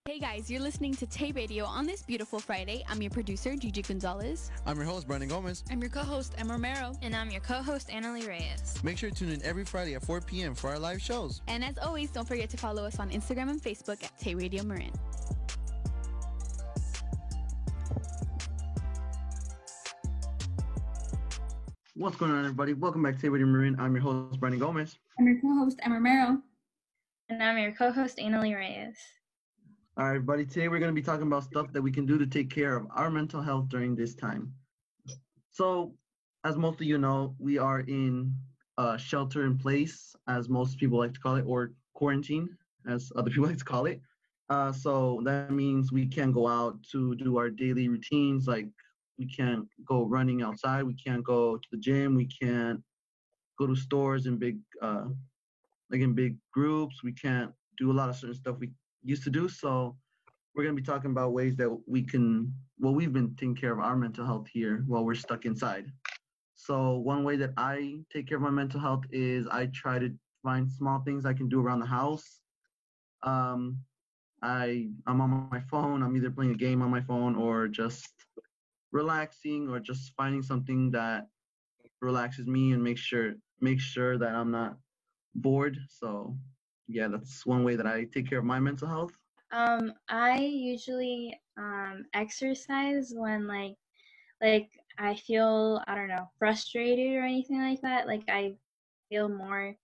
Hey guys, you're listening to Tay Radio on this beautiful Friday. I'm your producer, Gigi Gonzalez. I'm your host, Brandon Gomez. I'm your co-host, Emma Romero. And I'm your co-host, Annalie Reyes. Make sure to tune in every Friday at 4 p.m. for our live shows. And as always, don't forget to follow us on Instagram and Facebook at Tay Radio Marin. What's going on, everybody? Welcome back to Tay Radio Marin. I'm your host, Brandon Gomez. I'm your co-host, Emma Romero. And I'm your co-host, Annalie Reyes. All right, everybody. Today we're going to be talking about stuff that we can do to take care of our mental health during this time. So, as most of you know, we are in shelter in place, as most people like to call it, or quarantine, as other people like to call it. So that means we can't go out to do our daily routines. Like, we can't go running outside. We can't go to the gym. We can't go to stores in big groups. We can't do a lot of certain stuff we used to do. So we're going to be talking about ways that we've been taking care of our mental health here while we're stuck inside. So one way that I take care of my mental health is I try to find small things I can do around the house. I'm on my phone. I'm either playing a game on my phone or just relaxing, or just finding something that relaxes me and make sure that I'm not bored. So yeah, that's one way that I take care of my mental health. I usually exercise when like I feel, I don't know, frustrated or anything like that. Like, I feel more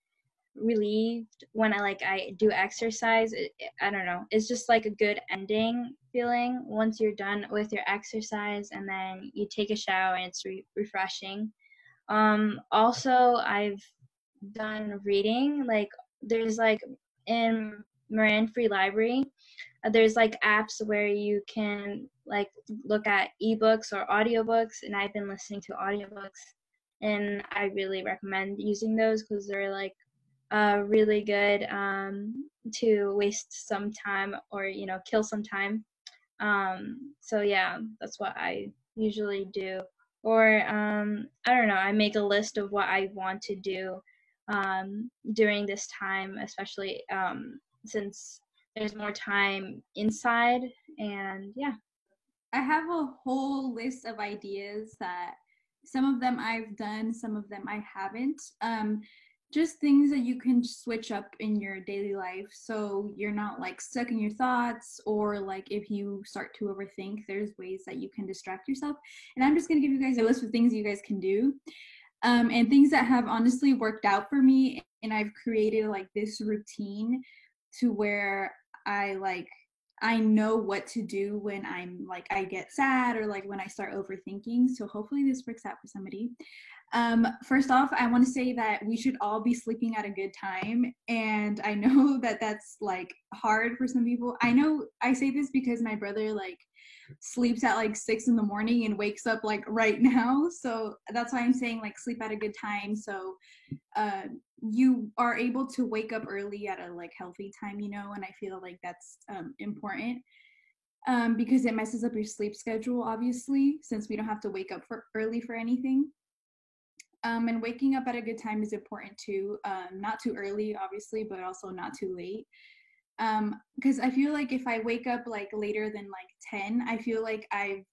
relieved when I do exercise. I don't know, it's just like a good ending feeling once you're done with your exercise, and then you take a shower and it's refreshing. Also, I've done reading. Like, there's in Marin Free Library, there's apps where you can look at ebooks or audiobooks, and I've been listening to audiobooks, and I really recommend using those because they're really good to waste some time or kill some time. So yeah, that's what I usually do. Or I don't know, I make a list of what I want to do during this time, especially since there's more time inside. And yeah, I have a whole list of ideas that some of them I've done, some of them I haven't. Just things that you can switch up in your daily life so you're not stuck in your thoughts, or if you start to overthink, there's ways that you can distract yourself. And I'm just going to give you guys a list of things you guys can do, and things that have honestly worked out for me. And I've created this routine to where I know what to do when I'm I get sad, or when I start overthinking. So hopefully this works out for somebody. First off, I want to say that we should all be sleeping at a good time. And I know that that's hard for some people. I know I say this because my brother sleeps at 6 in the morning and wakes up right now. So that's why I'm saying sleep at a good time. So you are able to wake up early at a healthy time, and I feel that's important. Because it messes up your sleep schedule, obviously, since we don't have to wake up early for anything. And waking up at a good time is important too. Not too early, obviously, but also not too late. Because I feel if I wake up later than 10, I feel I've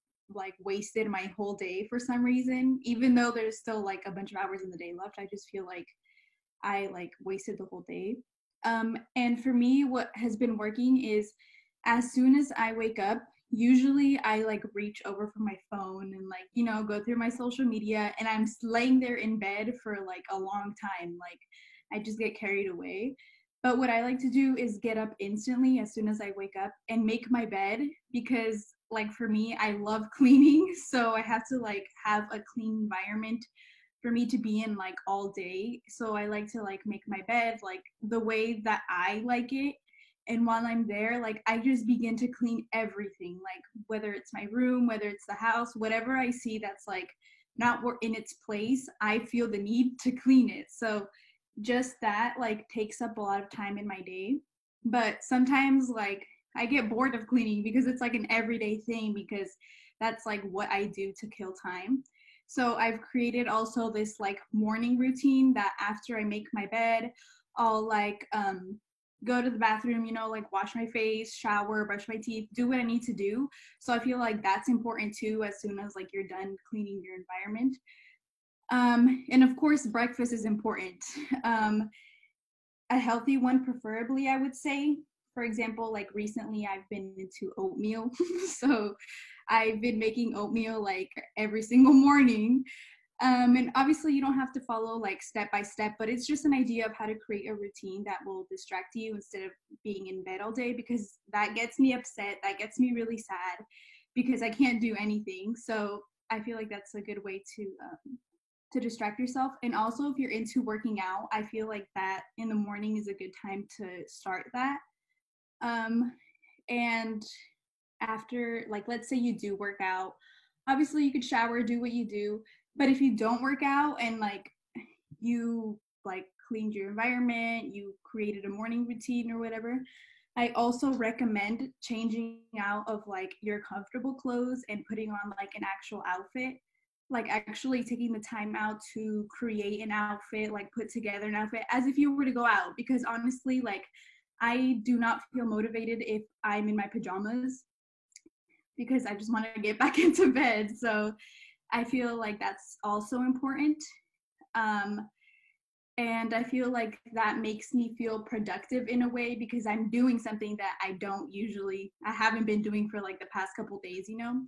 wasted my whole day for some reason. Even though there's still a bunch of hours in the day left, I just feel I wasted the whole day. And for me, what has been working is, as soon as I wake up, usually I reach over for my phone and go through my social media, and I'm laying there in bed for a long time. I just get carried away. But what I like to do is get up instantly as soon as I wake up and make my bed, because for me, I love cleaning, so I have to have a clean environment for me to be in all day. So I like to make my bed the way that I like it. And while I'm there, I just begin to clean everything, whether it's my room, whether it's the house, whatever I see that's not in its place, I feel the need to clean it. So just that takes up a lot of time in my day. But sometimes I get bored of cleaning because it's an everyday thing, because that's what I do to kill time. So I've created also this morning routine that after I make my bed, I'll go to the bathroom, you know, like wash my face, shower, brush my teeth, do what I need to do. So I feel like that's important too, as soon as like you're done cleaning your environment. And of course, breakfast is important. A healthy one, preferably, I would say. For example, like recently I've been into oatmeal. So I've been making oatmeal like every single morning. And obviously you don't have to follow like step by step, but it's just an idea of how to create a routine that will distract you instead of being in bed all day, because that gets me upset. That gets me really sad because I can't do anything. So I feel like that's a good way to distract yourself. And also, if you're into working out, I feel like that in the morning is a good time to start that. And after, like, let's say you do work out, obviously you could shower, do what you do. But if you don't work out and like you like cleaned your environment, you created a morning routine or whatever, I also recommend changing out of like your comfortable clothes and putting on like an actual outfit, like actually taking the time out to create an outfit, like put together an outfit as if you were to go out. Because honestly, like I do not feel motivated if I'm in my pajamas because I just want to get back into bed. So I feel like that's also important. And I feel like that makes me feel productive in a way because I'm doing something that I haven't been doing for like the past couple days, you know?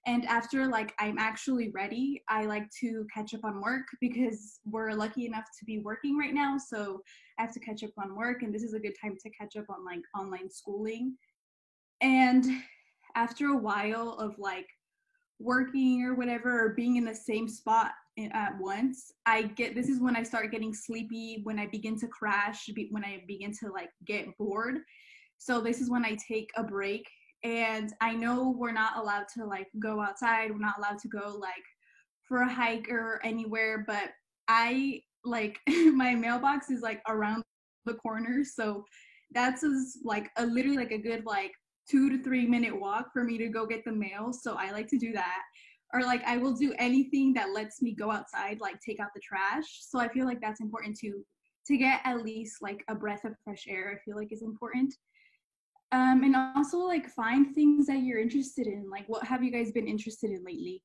And after like I'm actually ready, I like to catch up on work because we're lucky enough to be working right now. So I have to catch up on work, and this is a good time to catch up on like online schooling. And after a while of like working or whatever, or being in the same spot at once, this is when I start getting sleepy, when I begin to crash, when I begin to like get bored. So this is when I take a break. And I know we're not allowed to like go outside, we're not allowed to go like for a hike or anywhere, but I like my mailbox is like around the corner, so that's like a literally like a good like 2 to 3 minute walk for me to go get the mail. So I like to do that. Or like I will do anything that lets me go outside, like take out the trash. So I feel like that's important too, to get at least like a breath of fresh air. I feel like is important. And also like find things that you're interested in. Like what have you guys been interested in lately?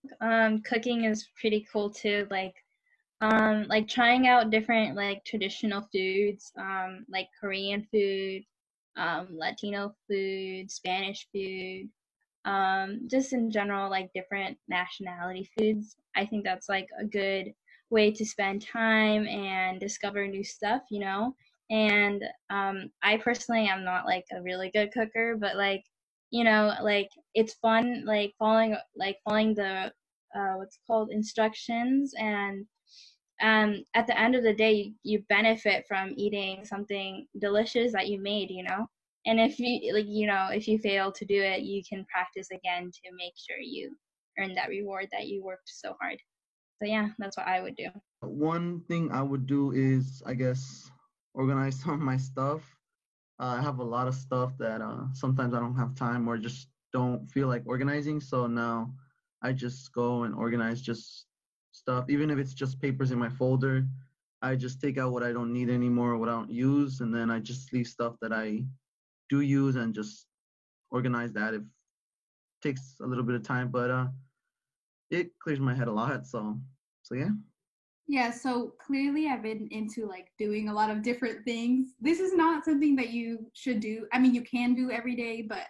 Cooking is pretty cool too. Like trying out different like traditional foods, like Korean food, Latino food, Spanish food, just in general, like different nationality foods. I think that's like a good way to spend time and discover new stuff, you know? And I personally am not like a really good cooker, but like, you know, like it's fun, like following the what's called instructions, and at the end of the day you benefit from eating something delicious that you made, you know. And if you like, you know, if you fail to do it, you can practice again to make sure you earn that reward that you worked so hard. So yeah, that's what I would do. One thing I would do is, I guess, organize some of my stuff. I have a lot of stuff that sometimes I don't have time or just don't feel like organizing. So now I just go and organize just stuff, even if it's just papers in my folder. I just take out what I don't need anymore, what I don't use, and then I just leave stuff that I do use and just organize that. It takes a little bit of time, but it clears my head a lot. So yeah. Yeah, so clearly I've been into like doing a lot of different things. This is not something that you should do. I mean, you can do every day, but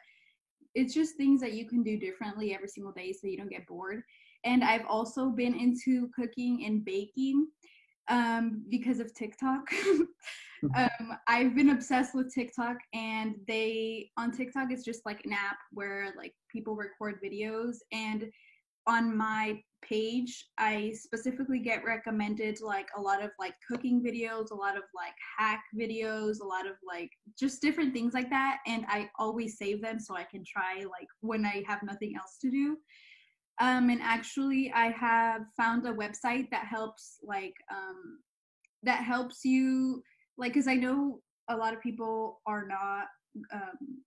it's just things that you can do differently every single day so you don't get bored. And I've also been into cooking and baking because of TikTok. I've been obsessed with TikTok, and on TikTok it's just like an app where like people record videos, and on my page I specifically get recommended like a lot of like cooking videos, a lot of like hack videos, a lot of like just different things like that, and I always save them so I can try like when I have nothing else to do. And actually I have found a website that helps you, like, because I know a lot of people are not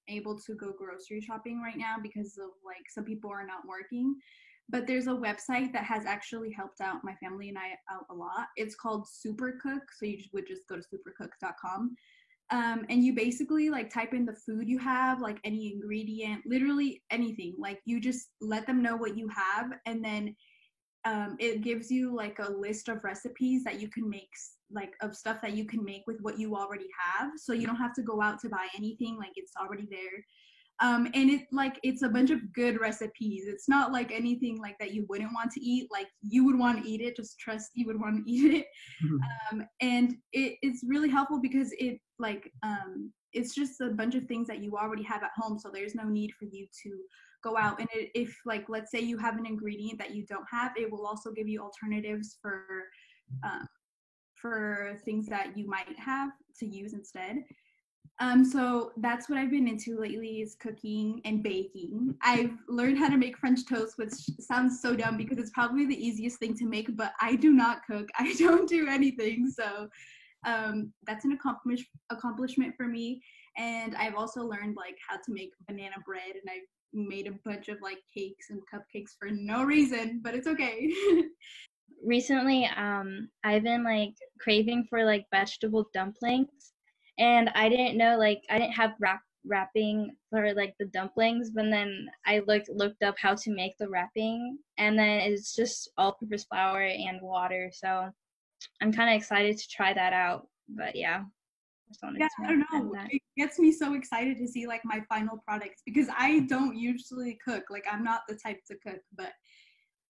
able to go grocery shopping right now because of like some people are not working, but there's a website that has actually helped out my family and I out a lot. It's called Supercook, so you would just go to supercook.com. And you basically like type in the food you have, like any ingredient, literally anything. Like you just let them know what you have, and then it gives you like a list of recipes that you can make, like of stuff that you can make with what you already have. So you don't have to go out to buy anything, like it's already there. And it's a bunch of good recipes. It's not like anything like that you wouldn't want to eat. Like you would want to eat it, just trust you would want to eat it. And it's really helpful because it's just a bunch of things that you already have at home. So there's no need for you to go out. And if like, let's say you have an ingredient that you don't have, it will also give you alternatives for things that you might have to use instead. So that's what I've been into lately, is cooking and baking. I've learned how to make French toast, which sounds so dumb because it's probably the easiest thing to make, but I do not cook. I don't do anything. So that's an accomplishment for me. And I've also learned like how to make banana bread, and I've made a bunch of like cakes and cupcakes for no reason, but it's okay. Recently, I've been like craving for like vegetable dumplings. And I didn't know, like, I didn't have wrapping for, like, the dumplings, but then I looked up how to make the wrapping, and then it's just all-purpose flour and water, so I'm kind of excited to try that out, but yeah. I don't know. It gets me so excited to see, like, my final products, because I don't usually cook. Like, I'm not the type to cook, but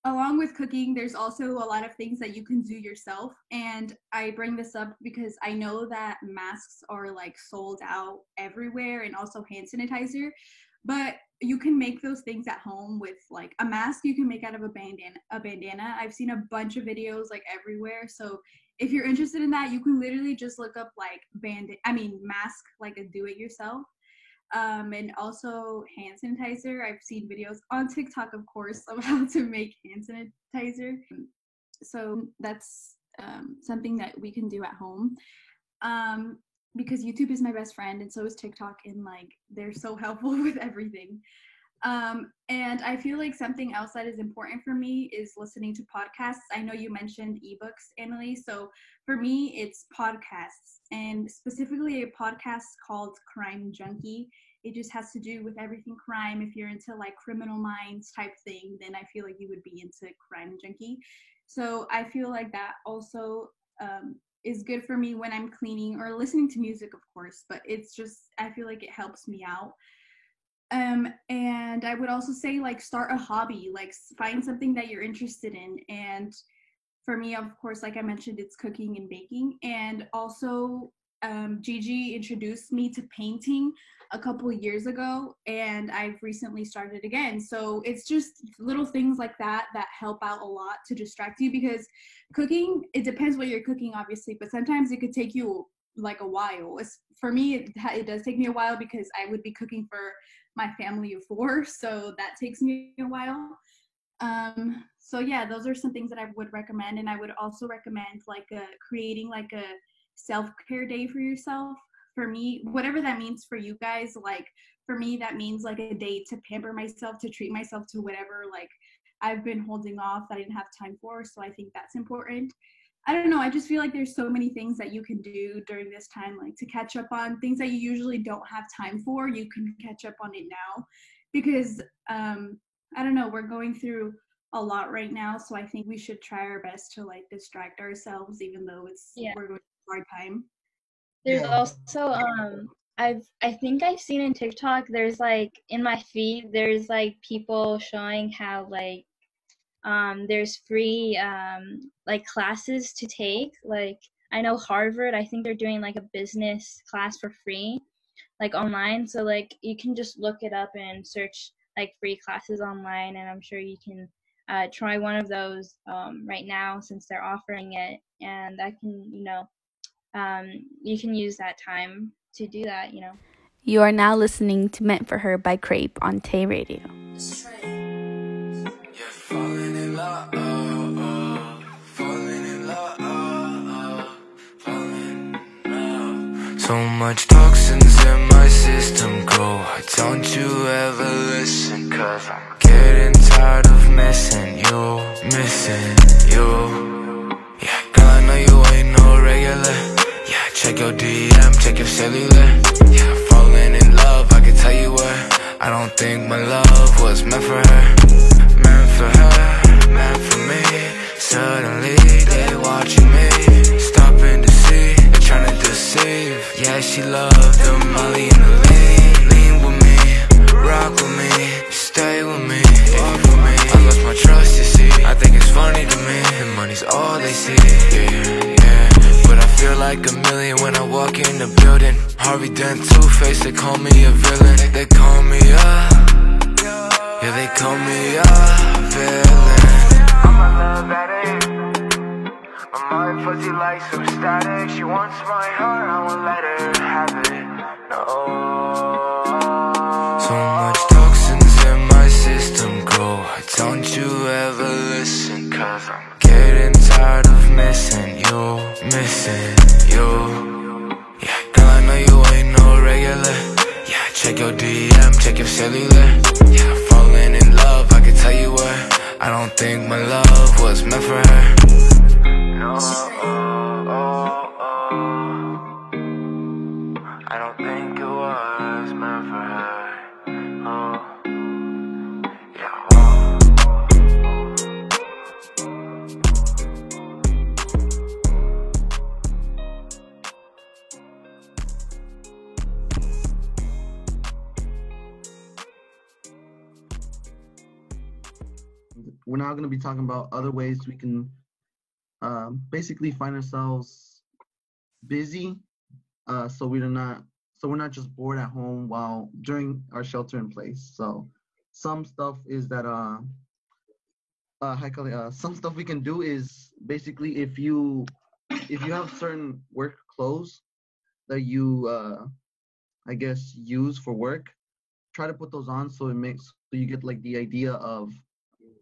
along with cooking, there's also a lot of things that you can do yourself. And I bring this up because I know that masks are like sold out everywhere, and also hand sanitizer, but you can make those things at home with like a mask you can make out of a bandana. I've seen a bunch of videos like everywhere. So if you're interested in that, you can literally just look up like mask, like a do-it-yourself. And also hand sanitizer. I've seen videos on TikTok, of course, of how to make hand sanitizer. So that's something that we can do at home. Because YouTube is my best friend, and so is TikTok, and like they're so helpful with everything. And I feel like something else that is important for me is listening to podcasts. I know you mentioned ebooks, Annalise. So for me, it's podcasts, and specifically a podcast called Crime Junkie. It just has to do with everything crime. If you're into like Criminal Minds type thing, then I feel like you would be into Crime Junkie. So I feel like that also is good for me when I'm cleaning or listening to music, of course, but it's just, I feel like it helps me out. And I would also say like start a hobby, like find something that you're interested in. And for me, of course, like I mentioned, it's cooking and baking. And also Gigi introduced me to painting a couple of years ago, and I've recently started again. So it's just little things like that that help out a lot to distract you, because cooking, it depends what you're cooking, obviously, but sometimes it could take you like a while. For me, it does take me a while because I would be cooking for my family of 4, so that takes me a while. So yeah, those are some things that I would recommend. And I would also recommend like creating like a self-care day for yourself. For me, whatever that means for you guys, like for me, that means like a day to pamper myself, to treat myself to whatever like I've been holding off that I didn't have time for. So I think that's important. I don't know, I just feel like there's so many things that you can do during this time, like to catch up on things that you usually don't have time for. You can catch up on it now, because I don't know, we're going through a lot right now. So I think we should try our best to like distract ourselves, even though we're going through a hard time. There's also I think I've seen in TikTok, there's like in my feed, there's like people showing how like there's free like classes to take. Like I know Harvard, I think they're doing like a business class for free, like online. So like you can just look it up and search like free classes online, and I'm sure you can try one of those right now since they're offering it, and that can, you can use that time to do that, You are now listening to Meant for Her by Crepe on Tay Radio. Falling in love, falling in love, falling in love. So much toxins in my system, go. Why don't you ever listen? Cause I'm getting tired of missing you. Yeah, girl, I know you ain't no regular. Yeah, check check your DM, check your cellular. Yeah, falling in love, I can tell you where. I don't think my love was meant for her. Meant for her, meant for me. Suddenly they watching me, stopping to see, they're trying to deceive. Yeah, she loved the Molly and the lean. Lean with me, rock with me, stay with me, walk with me. I lost my trust, you see. I think it's funny to me, the money's all they see. Yeah, yeah. But I feel like a million when I walk in the building. Harvey Dent, Two-Face, they call me a villain. They call me yeah, they call me a villain. I'm a love addict. My mind fuzzy like some static. She wants my heart, I won't let her have it. No. So much toxins in my system, girl. Don't you ever listen, cause I'm getting tired of missing you. Missing you. Yeah, girl, I know you ain't no regular. Yeah, check your DM, check your cellular. Yeah, falling in love, I can tell you where. I don't think my love was meant for her. No, I don't think it was meant for her. We're now going to be talking about other ways we can basically find ourselves busy, so we're not just bored at home while during our shelter in place. So some stuff is that some stuff we can do is basically if you have certain work clothes that you I guess use for work, try to put those on so you get like the idea of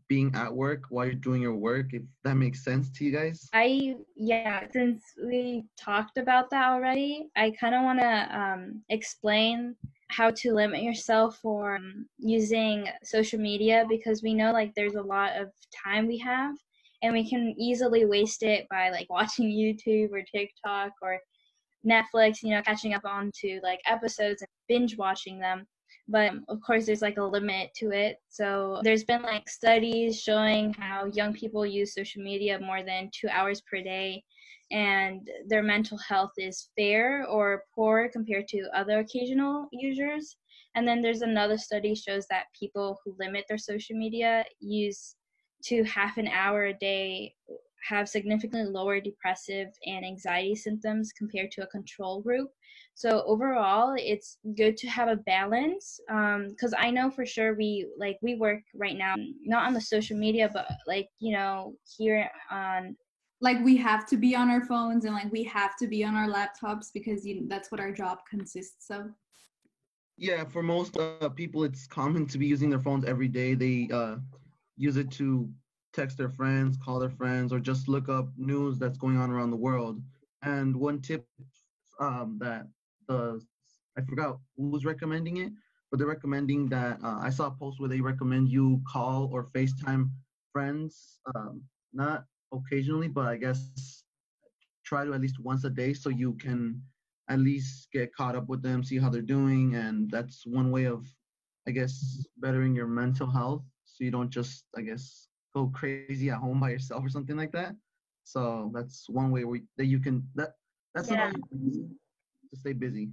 being at work while you're doing your work, if that makes sense to you guys. Since we talked about that already, I kind of want to explain how to limit yourself for using social media, because we know like there's a lot of time we have and we can easily waste it by like watching YouTube or TikTok or Netflix, catching up onto like episodes and binge watching them. But of course there's like a limit to it. So there's been like studies showing how young people use social media more than 2 hours per day, and their mental health is fair or poor compared to other occasional users. And then there's another study shows that people who limit their social media use to half an hour a day have significantly lower depressive and anxiety symptoms compared to a control group. So overall, it's good to have a balance, because I know for sure we work right now, not on the social media, but here on, like, we have to be on our phones and like we have to be on our laptops because that's what our job consists of. Yeah, for most people, it's common to be using their phones every day. They use it to text their friends, call their friends, or just look up news that's going on around the world. And one tip that I forgot who was recommending it, but they're recommending that I saw a post where they recommend you call or FaceTime friends, not occasionally, but I guess try to at least once a day so you can at least get caught up with them, see how they're doing. And that's one way of, I guess, bettering your mental health so you don't just, I guess, go crazy at home by yourself or something like that. So that's one way that's another way to stay busy.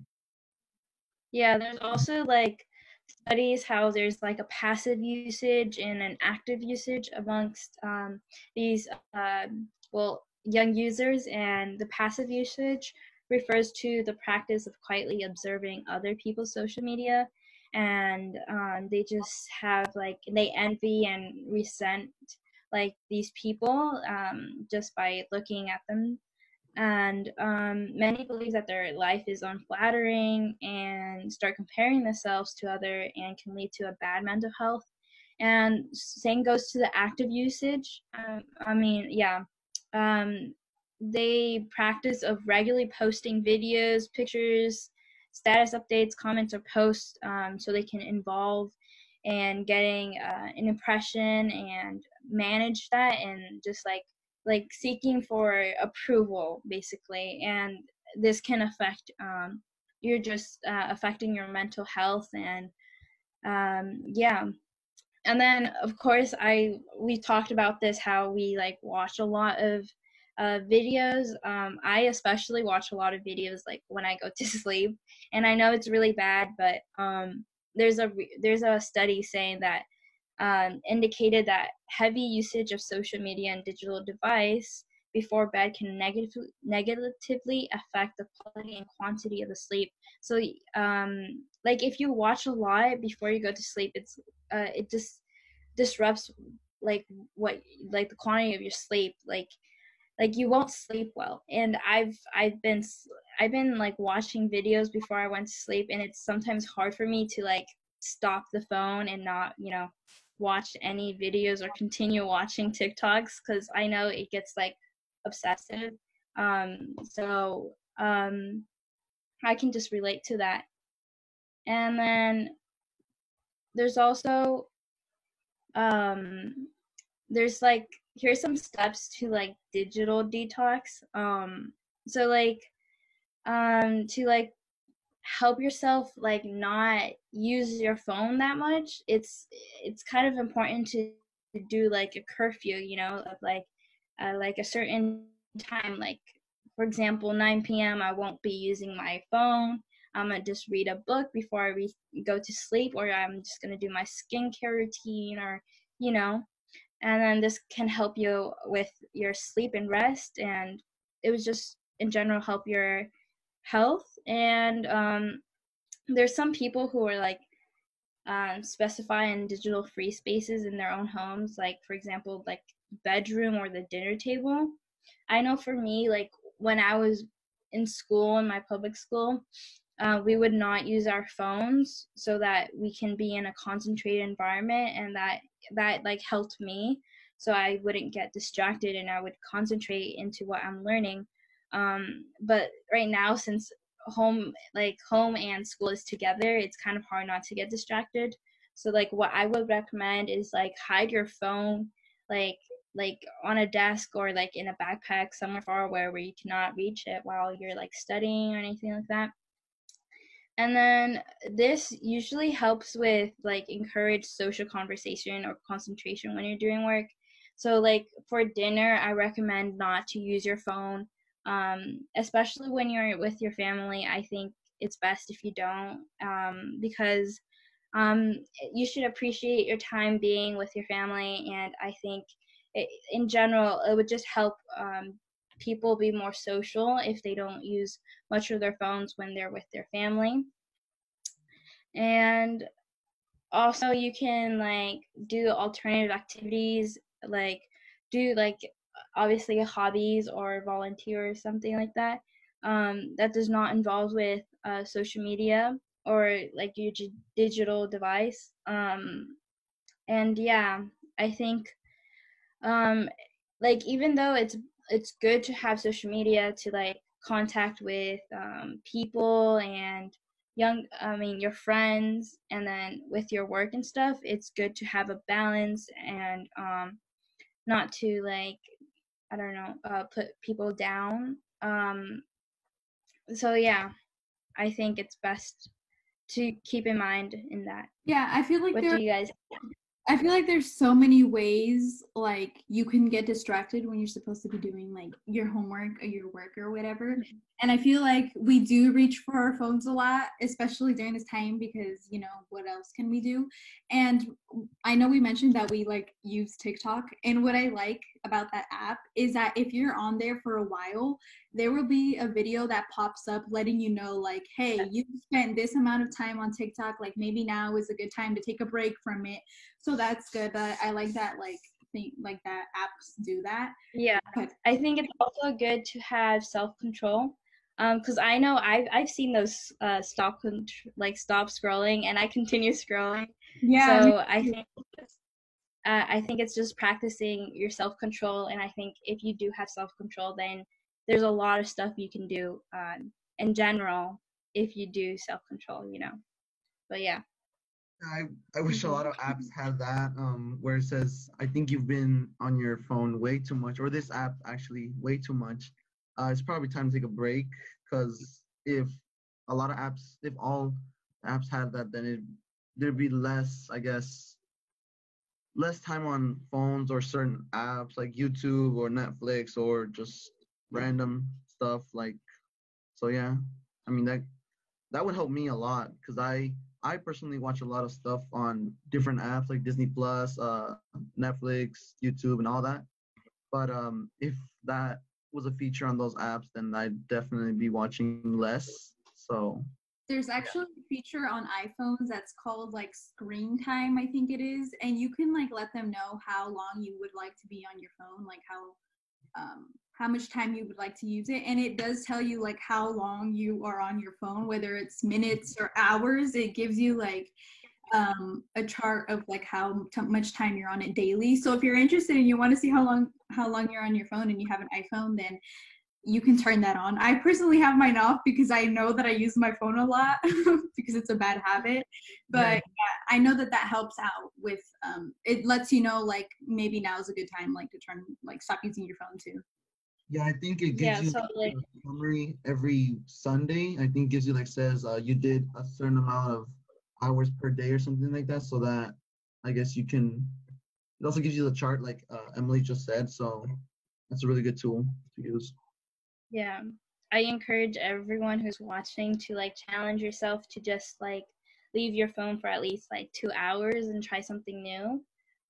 Yeah, there's also like studies how there's like a passive usage and an active usage amongst these young users, and the passive usage refers to the practice of quietly observing other people's social media, and they just have they envy and resent like these people just by looking at them. And many believe that their life is unflattering and start comparing themselves to other, and can lead to a bad mental health. And same goes to the active usage. They practice of regularly posting videos, pictures, status updates, comments, or posts, so they can involve and getting an impression and manage that, and just like seeking for approval basically. And this can affect you're just affecting your mental health. And yeah. And then of course we talked about this, how we like watch a lot of videos. I especially watch a lot of videos like when I go to sleep, and I know it's really bad, but there's a study saying that indicated that heavy usage of social media and digital device before bed can negatively affect the quality and quantity of the sleep. So like if you watch a lot before you go to sleep, it just disrupts like the quantity of your sleep. Like you won't sleep well. And I've been like watching videos before I went to sleep, and it's sometimes hard for me to like stop the phone and not, watch any videos or continue watching TikToks, because I know it gets like obsessive. So I can just relate to that. And then there's also there's like, here's some steps to like digital detox. So like to like help yourself like not use your phone that much, it's kind of important to do like a curfew, of like a certain time. Like for example, 9 p.m. I won't be using my phone. I'm gonna just read a book before I go to sleep, or I'm just gonna do my skincare routine, or and then this can help you with your sleep and rest, and it was just in general help your health. And there's some people who are like specifying digital free spaces in their own homes, like for example like bedroom or the dinner table. I know for me, like when I was in school, in my public school, we would not use our phones so that we can be in a concentrated environment, and that like helped me, so I wouldn't get distracted and I would concentrate into what I'm learning. But right now, since home and school is together, it's kind of hard not to get distracted. So like what I would recommend is like hide your phone like on a desk, or like in a backpack somewhere far away where you cannot reach it while you're like studying or anything like that. And then this usually helps with like encourage social conversation or concentration when you're doing work. So like for dinner, I recommend not to use your phone, especially when you're with your family. I think it's best if you don't, because you should appreciate your time being with your family. And I think in general, it would just help people be more social if they don't use much of their phones when they're with their family. And also you can like do alternative activities, like do like obviously hobbies or volunteer or something like that, that does not involve with social media or like your digital device. And yeah, I think like even though it's good to have social media to like contact with people and your friends, and then with your work and stuff, it's good to have a balance and not to like, I don't know, put people down. So yeah, I think it's best to keep in mind in that. Yeah, I feel like What do you guys? I feel like there's so many ways like you can get distracted when you're supposed to be doing like your homework or your work or whatever. And I feel like we do reach for our phones a lot, especially during this time, because what else can we do? And I know we mentioned that we like use TikTok, and what I like about that app is that if you're on there for a while, there will be a video that pops up letting you know like, hey, you spent this amount of time on TikTok, like maybe now is a good time to take a break from it. So that's good. I like that, like that apps do that. Yeah, But I think it's also good to have self-control, because I know I've seen those stop scrolling, and I continue scrolling. yeah, So I think it's just practicing your self-control, and I think if you do have self-control, then there's a lot of stuff you can do in general if you do self-control, But yeah. I wish a lot of apps have that, where it says, I think you've been on your phone way too much, or this app actually way too much. It's probably time to take a break. because if a lot of apps, if all apps had that, then there'd be less, I guess, less time on phones or certain apps like YouTube or Netflix or just random stuff like. So yeah, I mean that would help me a lot because I personally watch a lot of stuff on different apps like Disney Plus, Netflix, YouTube, and all that. But if that was a feature on those apps, then I'd definitely be watching less. So there's actually a feature on iPhones that's called like screen time, I think it is, and you can like let them know how long you would like to be on your phone, like how much time you would like to use it, and it does tell you like how long you are on your phone, whether it's minutes or hours. It gives you like a chart of like how much time you're on it daily. So if you're interested and you want to see how long you're on your phone and you have an iPhone, then you can turn that on. I personally have mine off because I know that I use my phone a lot because it's a bad habit. But yeah, I know that helps out with it lets you know like maybe now is a good time like to turn like stop using your phone too. Yeah, I think it gives you a summary every Sunday. I think gives you like says you did a certain amount of hours per day or something like that, so that I guess you can. It also gives you the chart like Emily just said. So that's a really good tool to use. Yeah, I encourage everyone who's watching to like challenge yourself to just like leave your phone for at least like 2 hours and try something new.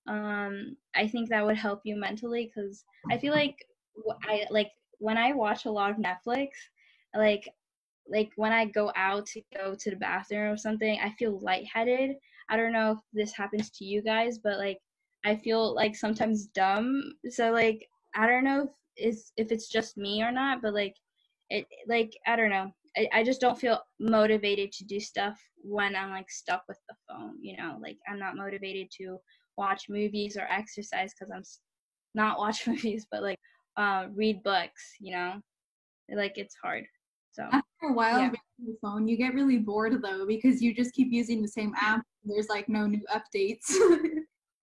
I think that would help you mentally because I feel like when I watch a lot of Netflix, like when I go to the bathroom or something, I feel lightheaded. I don't know if this happens to you guys, but like I feel like sometimes dumb. So like I don't know if it's just me or not, but like I don't know. I just don't feel motivated to do stuff when I'm like stuck with the phone, like I'm not motivated to watch movies or exercise because I'm not watch movies, but like read books, like it's hard. So after a while on the phone, you get really bored though because you just keep using the same app. There's like no new updates.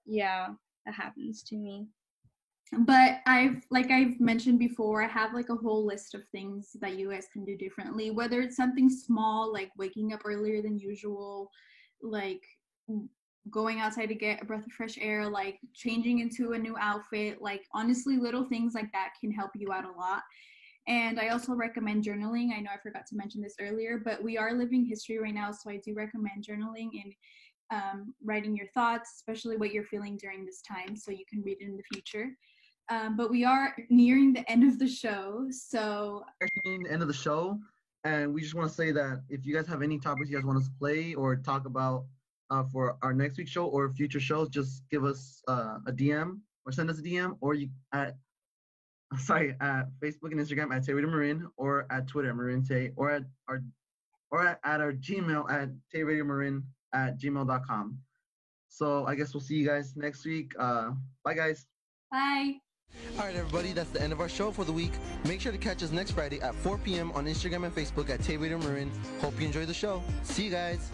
Yeah, that happens to me. But I've mentioned before, I have like a whole list of things that you guys can do differently, whether it's something small like waking up earlier than usual, like going outside to get a breath of fresh air, like changing into a new outfit, like honestly little things like that can help you out a lot. And I also recommend journaling. I know I forgot to mention this earlier, but we are living history right now, so I do recommend journaling and writing your thoughts, especially what you're feeling during this time, so you can read it in the future. But we are nearing the end of the show, so the end of the show, and we just want to say that if you guys have any topics you guys want us to play or talk about for our next week's show or future shows, just give us a DM or send us a DM, or you at Facebook and Instagram at Tay Radio Marin, or at Twitter at Marin Tay, or at our Gmail at tayradiomarin@gmail.com. So I guess we'll see you guys next week. Bye guys. Bye. All right, everybody, that's the end of our show for the week. Make sure to catch us next Friday at 4 p.m. on Instagram and Facebook at Tay Radio Marin. Hope you enjoy the show. See you guys.